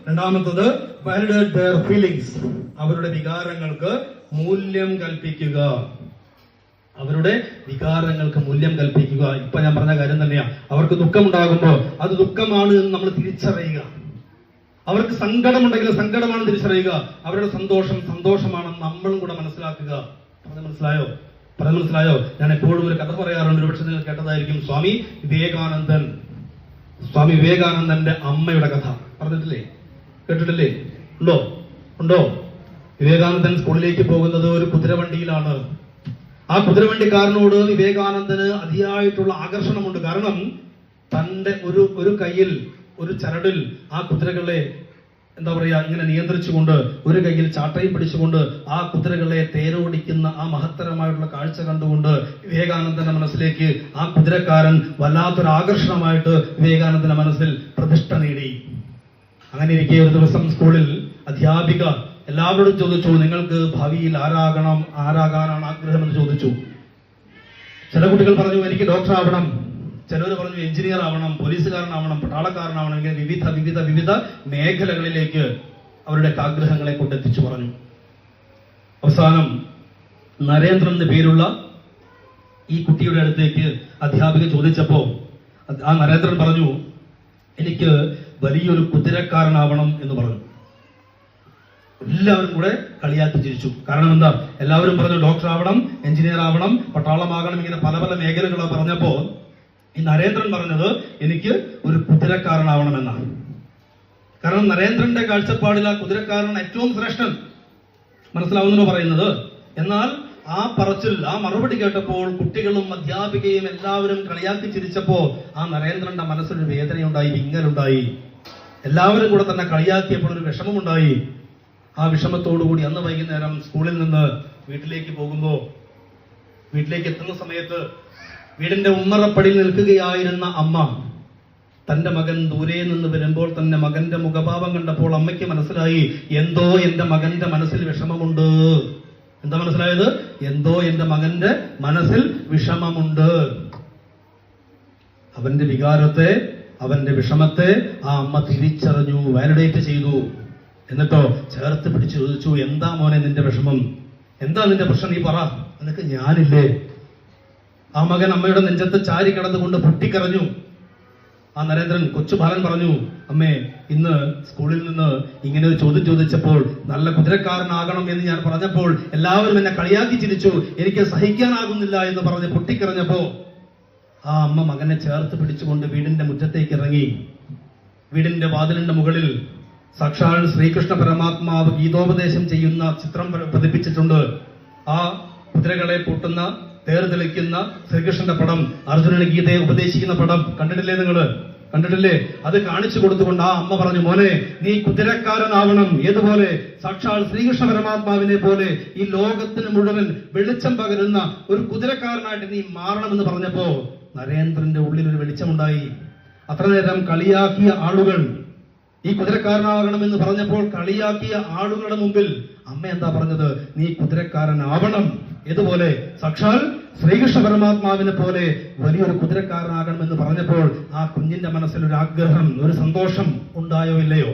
രണ്ടാമത്തത് validate there feelings. അവരുടെ വികാരങ്ങൾക്ക് മൂല്യം കൽപ്പിക്കുക. അവരുടെ വികാരങ്ങൾക്ക് മൂല്യം കൽപ്പിക്കുക. ഇപ്പൊ ഞാൻ പറഞ്ഞ കാര്യം തന്നെയാ. അവർക്ക് ദുഃഖമുണ്ടാകുമ്പോൾ അത് ദുഃഖമാണ് എന്ന് നമ്മൾ തിരിച്ചറിയുക. അവർക്ക് സങ്കടമുണ്ടെങ്കിൽ സങ്കടമാണെന്ന് തിരിച്ചറിയുക. അവരുടെ സന്തോഷം സന്തോഷമാണെന്ന് നമ്മളും കൂടെ മനസ്സിലാക്കുക. പറഞ്ഞ മനസ്സിലായോ? ഞാൻ എപ്പോഴും ഒരു കഥ പറയാറുണ്ട്, ഒരുപക്ഷെ നിങ്ങൾ കേട്ടതായിരിക്കും. സ്വാമി വിവേകാനന്ദന്റെ അമ്മയുടെ കഥ പറഞ്ഞിട്ടില്ലേ? കേട്ടിട്ടില്ലേ? ഉണ്ടോ? വിവേകാനന്ദൻ സ്കൂളിലേക്ക് പോകുന്നത് ഒരു കുതിരവണ്ടിയിലാണ്. ആ കുതിരവണ്ടിക്കാരനോട് വിവേകാനന്ദന് അതിയായിട്ടുള്ള ആകർഷണമുണ്ട്. കാരണം തന്റെ ഒരു കയ്യിൽ ഒരു ചരടിൽ ആ കുതിരകളെ ഇങ്ങനെ നിയന്ത്രിച്ചുകൊണ്ട്, ഒരു കയ്യിൽ ചാട്ടയും പിടിച്ചുകൊണ്ട് ആ കുതിരകളെ തേരോടിക്കുന്ന ആ മഹത്തരമായിട്ടുള്ള കാഴ്ച കണ്ടുകൊണ്ട് വിവേകാനന്ദന്റെ മനസ്സിലേക്ക് ആ കുതിരക്കാരൻ വല്ലാത്തൊരു ആകർഷണമായിട്ട് വിവേകാനന്ദന്റെ മനസ്സിൽ പ്രതിഷ്ഠ നേടി. അങ്ങനെ ഇരിക്കെ ഒരു ദിവസം സ്കൂളിൽ അധ്യാപിക എല്ലാവരോടും ചോദിച്ചു, നിങ്ങൾക്ക് ഭാവിയിൽ ആരാകാനാണ് ആഗ്രഹമെന്ന് ചോദിച്ചു. ചില കുട്ടികൾ പറഞ്ഞു, എനിക്ക് ഡോക്ടർ ആവണം. ചിലർ പറഞ്ഞു എഞ്ചിനീയർ ആവണം, പോലീസുകാരനാവണം, പട്ടാളക്കാരനാവണം. ഇങ്ങനെ വിവിധ മേഖലകളിലേക്ക് അവരുടെ ആഗ്രഹങ്ങളെ കൊണ്ടെത്തിച്ചു പറഞ്ഞു. അവസാനം നരേന്ദ്രൻ എന്ന് പേരുള്ള ഈ കുട്ടിയുടെ അടുത്തേക്ക് അധ്യാപിക ചോദിച്ചപ്പോ ആ നരേന്ദ്രൻ പറഞ്ഞു, എനിക്ക് വലിയൊരു കുതിരക്കാരനാവണം എന്ന് പറഞ്ഞു. എല്ലാവരും കൂടെ കളിയാക്കി ചിരിച്ചു. കാരണം എന്താ? എല്ലാവരും പറഞ്ഞു ഡോക്ടർ ആവണം, എഞ്ചിനീയർ ആവണം, പട്ടാളമാകണം, ഇങ്ങനെ പല മേഖലകളോ പറഞ്ഞപ്പോ ഈ നരേന്ദ്രൻ പറഞ്ഞത് എനിക്ക് ഒരു കുതിരക്കാരനാവണമെന്നാണ്. കാരണം നരേന്ദ്രന്റെ കാഴ്ചപ്പാടിൽ ആ കുതിരക്കാരൻ ഏറ്റവും ശ്രേഷ്ഠൻ. മനസ്സിലാവുന്നോ പറയുന്നത്? എന്നാൽ ആ പറച്ചിൽ, ആ മറുപടി കേട്ടപ്പോൾ കുട്ടികളും അധ്യാപികയും എല്ലാവരും കളിയാക്കി ചിരിച്ചപ്പോ ആ നരേന്ദ്രന്റെ മനസ്സിലൊരു വേദനയുണ്ടായി, വിങ്ങലുണ്ടായി. എല്ലാവരും കൂടെ തന്നെ കളിയാക്കിയപ്പോൾ ഒരു വിഷമമുണ്ടായി. ആ വിഷമത്തോടുകൂടി അന്ന് വൈകുന്നേരം സ്കൂളിൽ നിന്ന് വീട്ടിലേക്ക് എത്തുന്ന സമയത്ത് വീടിന്റെ ഉമ്മറപ്പടിയിൽ നിൽക്കുകയായിരുന്ന അമ്മ തന്റെ മകൻ ദൂരെ നിന്ന് വരുമ്പോൾ തന്നെ മകന്റെ മുഖഭാവം കണ്ടപ്പോൾ അമ്മയ്ക്ക് മനസ്സിലായി, എന്തോ എന്റെ മകന്റെ മനസ്സിൽ വിഷമമുണ്ട്. എന്താ മനസ്സിലായത്? എന്തോ എന്റെ മകന്റെ മനസ്സിൽ വിഷമമുണ്ട്. അവന്റെ വികാരത്തെ, അവന്റെ വിഷമത്തെ ആ അമ്മ തിരിച്ചറിഞ്ഞു, വാലിഡേറ്റ് ചെയ്തു. എന്നിട്ടോ ചേർത്ത് പിടിച്ചു ചോദിച്ചു, എന്താ മോനെ നിന്റെ വിഷമം? എന്താ നിന്റെ പ്രശ്നം? നീ പറ, നിനക്ക് ഞാനില്ലേ? ആ മകൻ അമ്മയുടെ നെഞ്ചത്ത് ചാരി കിടന്നുകൊണ്ട് പൊട്ടിക്കരഞ്ഞു. ആ നരേന്ദ്രൻ, കൊച്ചു ബാലൻ പറഞ്ഞു, അമ്മേ, ഇന്ന് സ്കൂളിൽ നിന്ന് ഇങ്ങനെ ഒരു ചോദ്യം ചോദിച്ചപ്പോൾ, നല്ല കുതിരക്കാരനാകണം എന്ന് ഞാൻ പറഞ്ഞപ്പോൾ എല്ലാവരും എന്നെ കളിയാക്കി ചിരിച്ചു, എനിക്ക് സഹിക്കാനാകുന്നില്ല എന്ന് പറഞ്ഞ് പൊട്ടിക്കരഞ്ഞപ്പോ ആ അമ്മ മകനെ ചേർത്ത് പിടിച്ചുകൊണ്ട് വീടിന്റെ മുറ്റത്തേക്ക് ഇറങ്ങി. വീടിന്റെ വാതിലിന്റെ മുകളിൽ സാക്ഷാൽ ശ്രീകൃഷ്ണ പരമാത്മാവ് ഗീതോപദേശം ചെയ്യുന്ന ചിത്രം പതിപ്പിച്ചിട്ടുണ്ട്. ആ കുതിരകളെ പൂട്ടുന്ന, തേർതെളിക്കുന്ന ശ്രീകൃഷ്ണന്റെ പടം, അർജുനന് ഗീതയെ ഉപദേശിക്കുന്ന പടം കണ്ടിട്ടില്ലേ? കണ്ടിട്ടില്ലേ? അത് കാണിച്ചു കൊടുത്തുകൊണ്ട് ആ അമ്മ പറഞ്ഞു, മോനെ, നീ കുതിരക്കാരനാവണം. ഏതുപോലെ? സാക്ഷാൽ ശ്രീകൃഷ്ണ പരമാത്മാവിനെ പോലെ ഈ ലോകത്തിന് മുഴുവൻ വെളിച്ചം പകരുന്ന ഒരു കുതിരക്കാരനായിട്ട് നീ മാറണമെന്ന് പറഞ്ഞപ്പോ നരേന്ദ്രന്റെ ഉള്ളിൽ ഒരു വെളിച്ചമുണ്ടായി. അത്ര നേരം കളിയാക്കിയ ആളുകൾ ഈ കുതിരക്കാരനാകണമെന്ന് പറഞ്ഞപ്പോൾ കളിയാക്കിയ ആളുകളുടെ മുമ്പിൽ അമ്മ എന്താ പറഞ്ഞത്? നീ കുതിരക്കാരനാവണം. ഏതുപോലെ? സാക്ഷാൽ ശ്രീകൃഷ്ണ പരമാത്മാവിനെ പോലെ വലിയൊരു കുതിരക്കാരനാകണമെന്ന് പറഞ്ഞപ്പോൾ ആ കുഞ്ഞിന്റെ മനസ്സിൽ ഒരു ആഗ്രഹം, ഒരു സന്തോഷം ഉണ്ടായോ ഇല്ലയോ?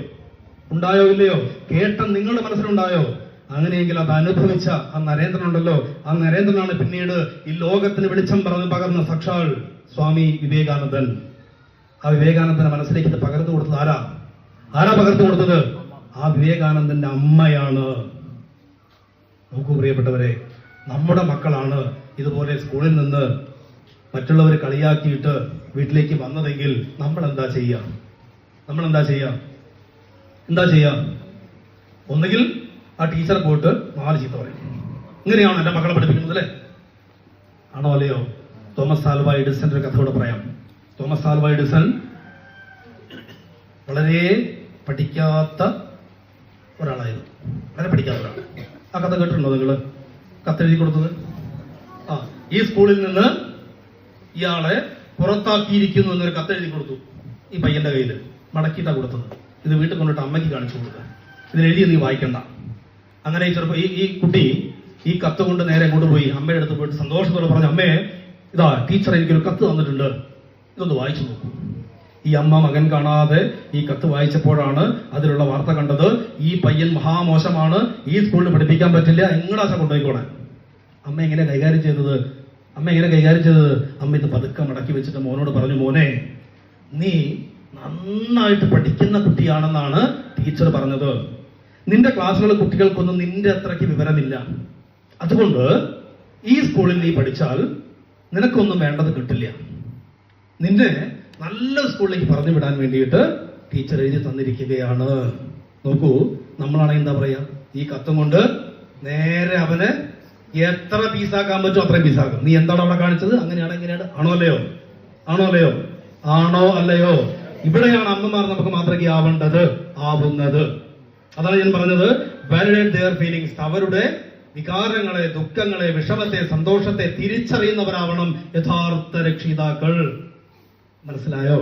കേട്ട നിങ്ങളുടെ മനസ്സിലുണ്ടായോ? അങ്ങനെയെങ്കിൽ അത് അനുഭവിച്ച ആ നരേന്ദ്രനുണ്ടല്ലോ, ആ നരേന്ദ്രനാണ് പിന്നീട് ഈ ലോകത്തിന് വെളിച്ചം പകർന്ന സാക്ഷാൽ സ്വാമി വിവേകാനന്ദൻ. ആ വിവേകാനന്ദന്റെ മനസ്സിലേക്ക് ഇത് പകർന്നു കൊടുത്തത് ആരാ പകർന്നു കൊടുത്തത്? ആ വിവേകാനന്ദന്റെ അമ്മയാണ്. നോക്കൂ പ്രിയപ്പെട്ടവരെ, നമ്മുടെ മക്കളാണ് ഇതുപോലെ സ്കൂളിൽ നിന്ന് മറ്റുള്ളവർ കളിയാക്കിയിട്ട് വീട്ടിലേക്ക് വന്നതെങ്കിൽ നമ്മൾ എന്താ ചെയ്യാ? ഒന്നുകിൽ ആ ടീച്ചർ പോയിട്ട് 4 ചീത്ത പറയും. ഇങ്ങനെയാണോ എന്റെ മക്കളെ പഠിപ്പിക്കുന്നത്? അല്ലേ? ആണോ അല്ലയോ? തോമസ് ആൽവാ എഡിസന്റെ ഒരു കഥയോട് പറയാം. തോമസ് ആൽവാ എഡിസൺ വളരെ പഠിക്കാത്ത ഒരാളായിരുന്നു. വളരെ പഠിക്കാത്ത ഒരാൾ. ആ കഥ കേട്ടിട്ടുണ്ടോ നിങ്ങൾ? കത്തെഴുതി കൊടുത്തത്. ഈ സ്കൂളിൽ നിന്ന് ഇയാളെ പുറത്താക്കിയിരിക്കുന്നു എന്നൊരു കത്തെഴുതി കൊടുത്തു. ഈ പയ്യന്റെ കയ്യിൽ മടക്കിയിട്ടാ കൊടുത്തത്. ഇത് വീട്ടിൽ കൊണ്ടിട്ട് അമ്മയ്ക്ക് കാണിച്ചു കൊടുക്കുക. ഇതിനെഴുതി നീ വായിക്കണ്ട. അങ്ങനെ ഈ കുട്ടി ഈ കത്ത് കൊണ്ട് നേരെ കൊണ്ടുപോയി അമ്മയുടെ അടുത്ത് പോയിട്ട് സന്തോഷത്തോടെ പറഞ്ഞു, അമ്മേ, ഇതാ ടീച്ചർ എനിക്കൊരു കത്ത് തന്നിട്ടുണ്ട്, ഇതൊന്ന് വായിച്ചു നോക്കൂ. ഈ അമ്മ മകൻ കാണാതെ ഈ കത്ത് വായിച്ചപ്പോഴാണ് അതിലുള്ള വാർത്ത പയ്യൻ മഹാമോശമാണ്, ഈ സ്കൂളിൽ പഠിപ്പിക്കാൻ പറ്റില്ല, എങ്ങടാശ കൊണ്ടുപോയിക്കോണേ. അമ്മ എങ്ങനെ കൈകാര്യം ചെയ്തത്? അമ്മ ഇത് പതുക്കെ മടക്കി വെച്ചിട്ട് മോനോട് പറഞ്ഞു, മോനെ നീ നന്നായിട്ട് പഠിക്കുന്ന കുട്ടിയാണെന്നാണ് ടീച്ചർ പറഞ്ഞത്. നിന്റെ ക്ലാസ്സിലുള്ള കുട്ടികൾക്കൊന്നും നിന്റെ അത്രയ്ക്ക് വിവരമില്ല. അതുകൊണ്ട് ഈ സ്കൂളിൽ നീ പഠിച്ചാൽ നിനക്കൊന്നും വേണ്ടത് കിട്ടില്ല. നിന്നെ നല്ല സ്കൂളിലേക്ക് പറഞ്ഞു വിടാൻ വേണ്ടിയിട്ട് ടീച്ചർ എഴുതി തന്നിരിക്കുകയാണ്. നോക്കൂ, നമ്മളാണെങ്കിൽ എന്താ പറയാ, ഈ കത്തും കൊണ്ട് നേരെ അവന് എത്ര പീസാക്കാൻ പറ്റുമോ അത്രയും പീസാക്കും. നീ എന്താണ് അവിടെ കാണിച്ചത്? അങ്ങനെയാണ്, ഇങ്ങനെയാണ്. ആണോ അല്ലയോ? ഇവിടെയാണ് അമ്മമാർ നമുക്ക് മാതൃകയാവേണ്ടത്, ആവുന്നത്. അതാണ് ഞാൻ പറഞ്ഞത്, വാലിഡേറ്റ് ദെയർ ഫീലിംഗ്സ്. അവരുടെ വികാരങ്ങളെ, ദുഃഖങ്ങളെ, വിഷമത്തെ, സന്തോഷത്തെ തിരിച്ചറിയുന്നവരാവണം യഥാർത്ഥ രക്ഷിതാക്കൾ. മനസ്സിലായോ?